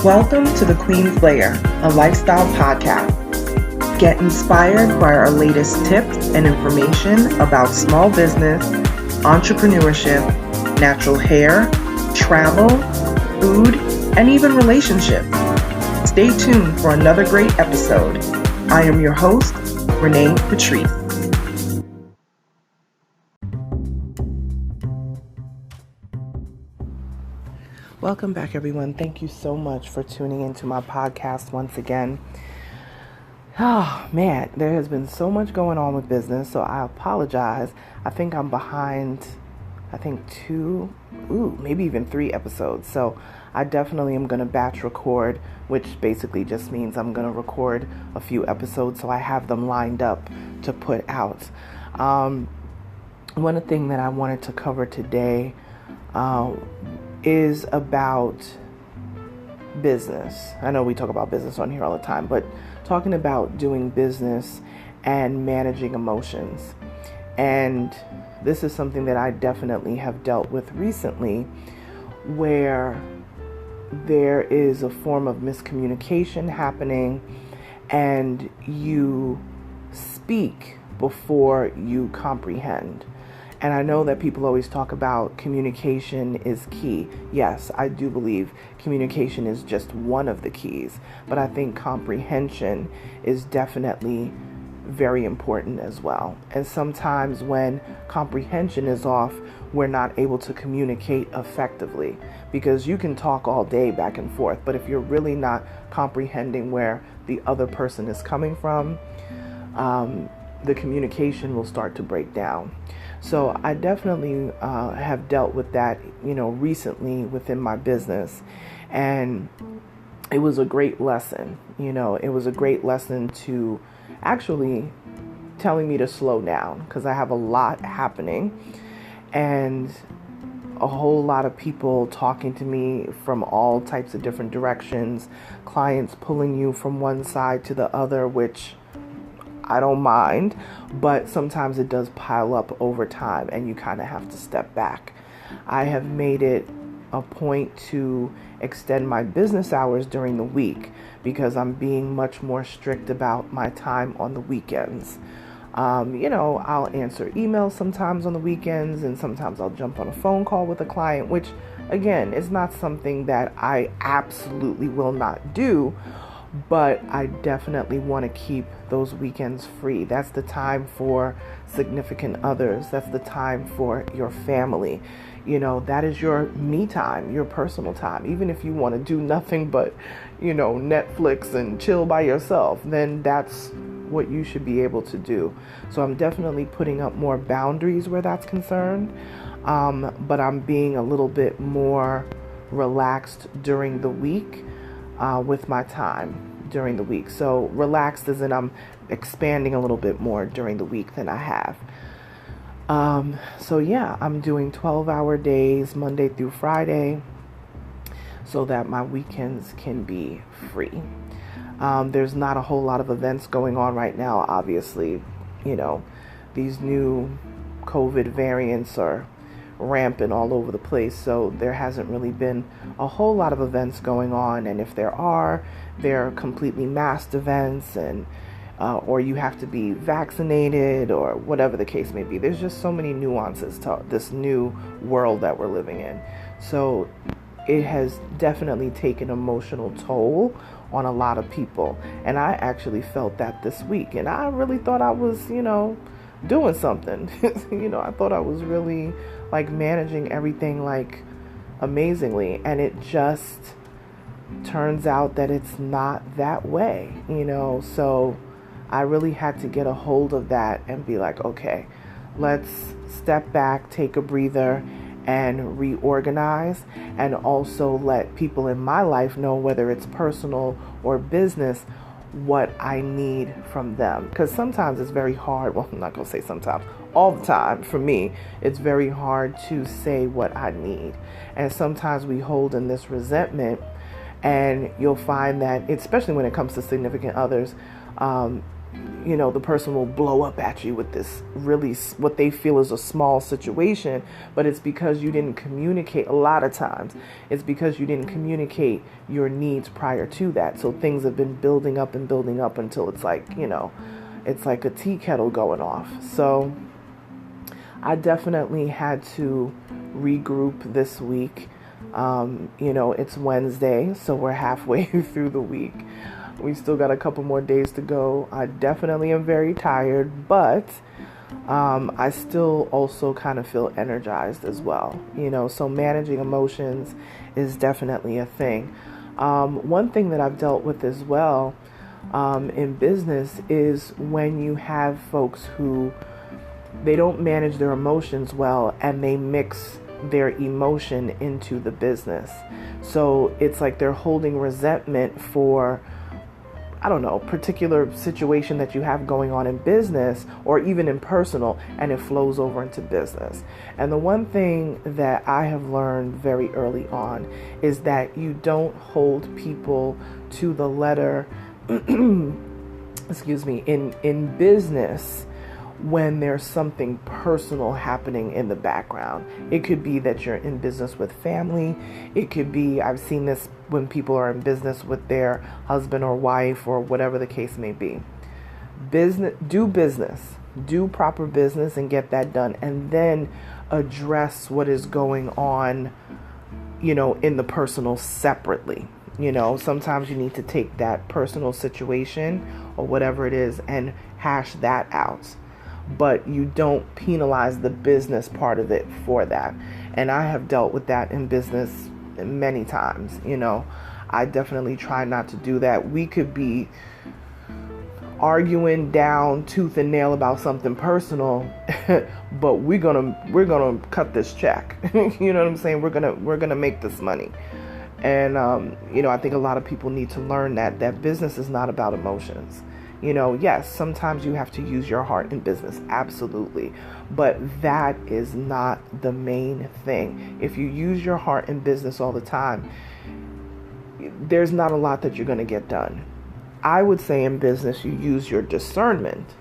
Welcome to the Queen's Lair, a lifestyle podcast. Get inspired by our latest tips and information about small business, entrepreneurship, natural hair, travel, food, and even relationships. Stay tuned for another great episode. I am your host, Renee Patrice. Welcome back, everyone. Thank you so much for tuning into my podcast once again. Oh, man, there has been so much going on with business, so I apologize. I think I'm behind, maybe even 3 episodes. So I definitely am going to batch record, which basically just means I'm going to record a few episodes so I have them lined up to put out. One thing that I wanted to cover today is about business. I know we talk about business on here all the time, but talking about doing business and managing emotions. And this is something that I definitely have dealt with recently, where there is a form of miscommunication happening and you speak before you comprehend. And I know that people always talk about communication is key. Yes, I do believe communication is just one of the keys, but I think comprehension is definitely very important as well. And sometimes when comprehension is off, we're not able to communicate effectively, because you can talk all day back and forth, but if you're really not comprehending where the other person is coming from, the communication will start to break down. So I definitely have dealt with that, recently within my business. And it was a great lesson. It was a great lesson to actually telling me to slow down, because I have a lot happening and a whole lot of people talking to me from all types of different directions, clients pulling you from one side to the other, which I don't mind, but sometimes it does pile up over time and you kind of have to step back. I have made it a point to extend my business hours during the week because I'm being much more strict about my time on the weekends. I'll answer emails sometimes on the weekends, and sometimes I'll jump on a phone call with a client, which again is not something that I absolutely will not do. But I definitely want to keep those weekends free. That's the time for significant others. That's the time for your family. That is your me time, your personal time. Even if you want to do nothing but, Netflix and chill by yourself, then that's what you should be able to do. So I'm definitely putting up more boundaries where that's concerned. But I'm being a little bit more relaxed during the week. With my time during the week. So relaxed as in I'm expanding a little bit more during the week than I have. I'm doing 12-hour days Monday through Friday so that my weekends can be free. There's not a whole lot of events going on right now, obviously. These new COVID variants are rampant all over the place, so there hasn't really been a whole lot of events going on, and if there are, they're completely masked events, and or you have to be vaccinated or whatever the case may be. There's just so many nuances to this new world that we're living in. So it has definitely taken emotional toll on a lot of people, and I actually felt that this week, and I really thought I was doing something. I thought I was really managing everything amazingly, and it just turns out that it's not that way, so I really had to get a hold of that and be like, okay, let's step back, take a breather, and reorganize, and also let people in my life know, whether it's personal or business, what I need from them. Because sometimes it's very hard. Well, I'm not going to say sometimes. All the time, for me, it's very hard to say what I need. And sometimes we hold in this resentment, and you'll find that, especially when it comes to significant others, the person will blow up at you with this really what they feel is a small situation, but it's because you didn't communicate. A lot of times it's because you didn't communicate your needs prior to that. So things have been building up and building up until it's like, it's like a tea kettle going off. So I definitely had to regroup this week. It's Wednesday, so we're halfway through the week. We still got a couple more days to go. I definitely am very tired, but I still also kind of feel energized as well. So managing emotions is definitely a thing. One thing that I've dealt with as well in business is when you have folks who they don't manage their emotions well and they mix their emotion into the business. So it's like they're holding resentment for, I don't know, particular situation that you have going on in business or even in personal, and it flows over into business. And the one thing that I have learned very early on is that you don't hold people to the letter, excuse me, in business when there's something personal happening in the background. It could be that you're in business with family. It could be, I've seen this when people are in business with their husband or wife or whatever the case may be. Business, do proper business and get that done, and then address what is going on, in the personal separately. Sometimes you need to take that personal situation or whatever it is and hash that out. But you don't penalize the business part of it for that. And I have dealt with that in business many times. I definitely try not to do that. We could be arguing down tooth and nail about something personal, but we're gonna cut this check. You know what I'm saying? We're gonna make this money. And I think a lot of people need to learn that business is not about emotions. Yes, sometimes you have to use your heart in business, absolutely. But that is not the main thing. If you use your heart in business all the time, there's not a lot that you're going to get done. I would say in business, you use your discernment,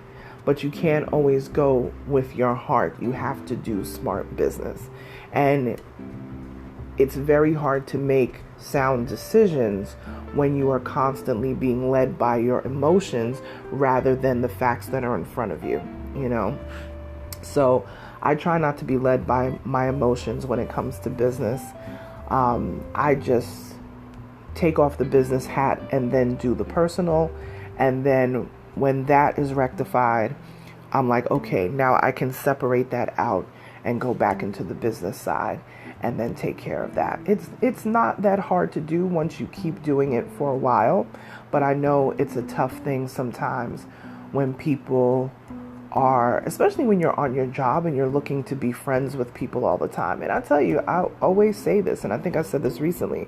but you can't always go with your heart. You have to do smart business. And it's very hard to make sound decisions when you are constantly being led by your emotions rather than the facts that are in front of you, So I try not to be led by my emotions when it comes to business. I just take off the business hat and then do the personal. And then when that is rectified, I'm like, okay, now I can separate that out and go back into the business side and then take care of that. It's not that hard to do once you keep doing it for a while, but I know it's a tough thing sometimes when people are, especially when you're on your job and you're looking to be friends with people all the time. And I tell you, I always say this, and I think I said this recently,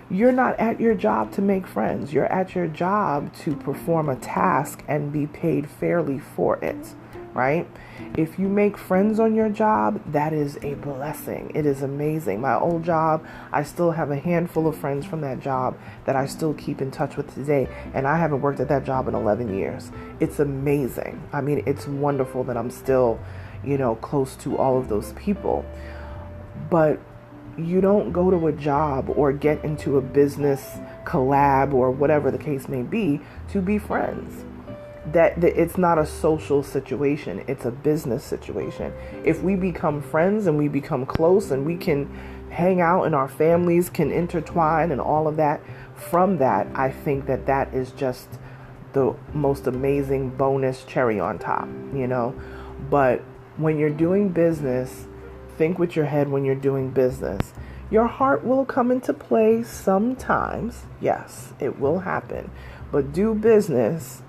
you're not at your job to make friends. You're at your job to perform a task and be paid fairly for it. Right? If you make friends on your job, that is a blessing. It is amazing. My old job, I still have a handful of friends from that job that I still keep in touch with today. And I haven't worked at that job in 11 years. It's amazing. I mean, it's wonderful that I'm still, close to all of those people. But you don't go to a job or get into a business collab or whatever the case may be to be friends. That it's not a social situation, it's a business situation. If we become friends and we become close and we can hang out and our families can intertwine and all of that, from that, I think that is just the most amazing bonus cherry on top, But when you're doing business, think with your head when you're doing business. Your heart will come into play sometimes. Yes, it will happen. But do business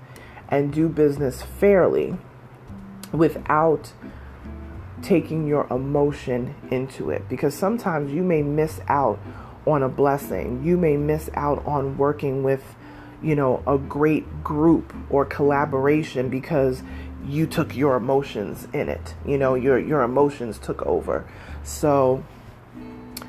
and do business fairly without taking your emotion into it. Because sometimes you may miss out on a blessing. You may miss out on working with, a great group or collaboration because you took your emotions in it. Your emotions took over. So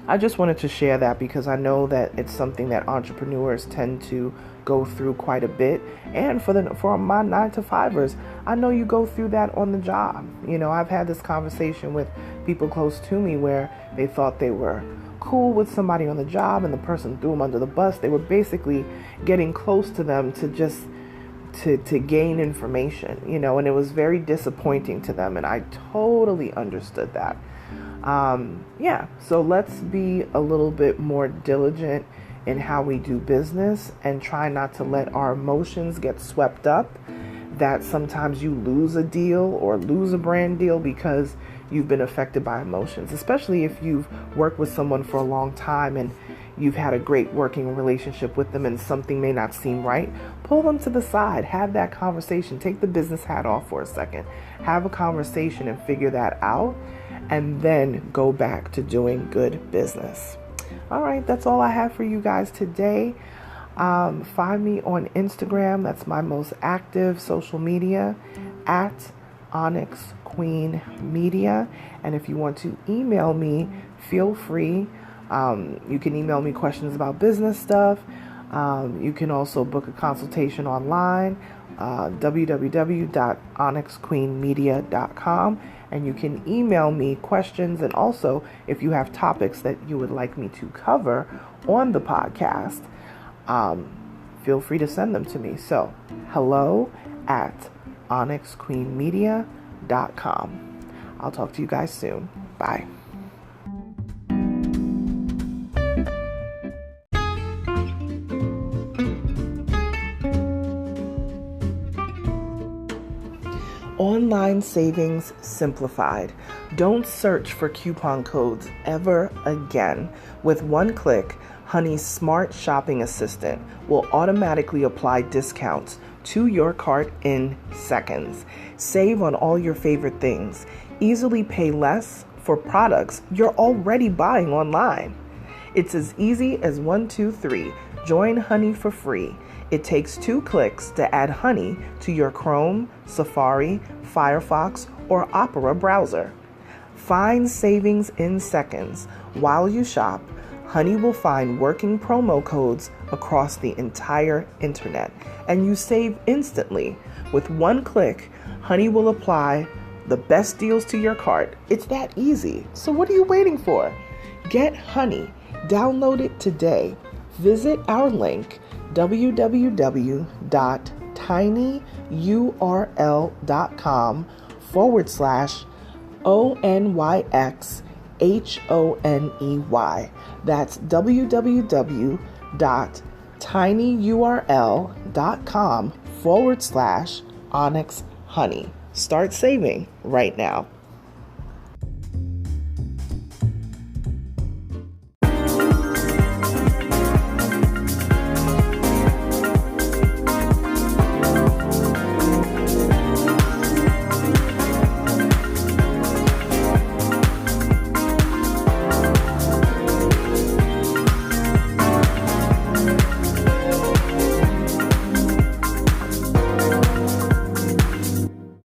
I just wanted to share that because I know that it's something that entrepreneurs tend to go through quite a bit. And for my 9-to-5ers, I know you go through that on the job. I've had this conversation with people close to me where they thought they were cool with somebody on the job and the person threw them under the bus. They were basically getting close to them to just to gain information, and it was very disappointing to them. And I totally understood that. So let's be a little bit more diligent in how we do business and try not to let our emotions get swept up, that sometimes you lose a deal or lose a brand deal because you've been affected by emotions, especially if you've worked with someone for a long time and you've had a great working relationship with them and something may not seem right. Pull them to the side, have that conversation, take the business hat off for a second, have a conversation and figure that out, and then go back to doing good business. All right, that's all I have for you guys today. Find me on Instagram. That's my most active social media, at Onyx Queen Media. And if you want to email me, feel free. You can email me questions about business stuff. You can also book a consultation online, www.onyxqueenmedia.com. And you can email me questions. And also, if you have topics that you would like me to cover on the podcast, feel free to send them to me. So, hello@onyxqueenmedia.com. I'll talk to you guys soon. Bye. Online savings simplified. Don't search for coupon codes ever again. With one click, Honey's smart shopping assistant will automatically apply discounts to your cart in seconds. Save on all your favorite things. Easily pay less for products you're already buying online. It's as easy as 1, 2, 3. Join Honey for free. It takes 2 clicks to add Honey to your Chrome, Safari, Firefox, or Opera browser. Find savings in seconds. While you shop, Honey will find working promo codes across the entire internet, and you save instantly. With one click, Honey will apply the best deals to your cart. It's that easy. So what are you waiting for? Get Honey. Download it today. Visit our link, www.tinyurl.com/ONYXHONEY. That's www.tinyurl.com/Onyx Honey. Start saving right now.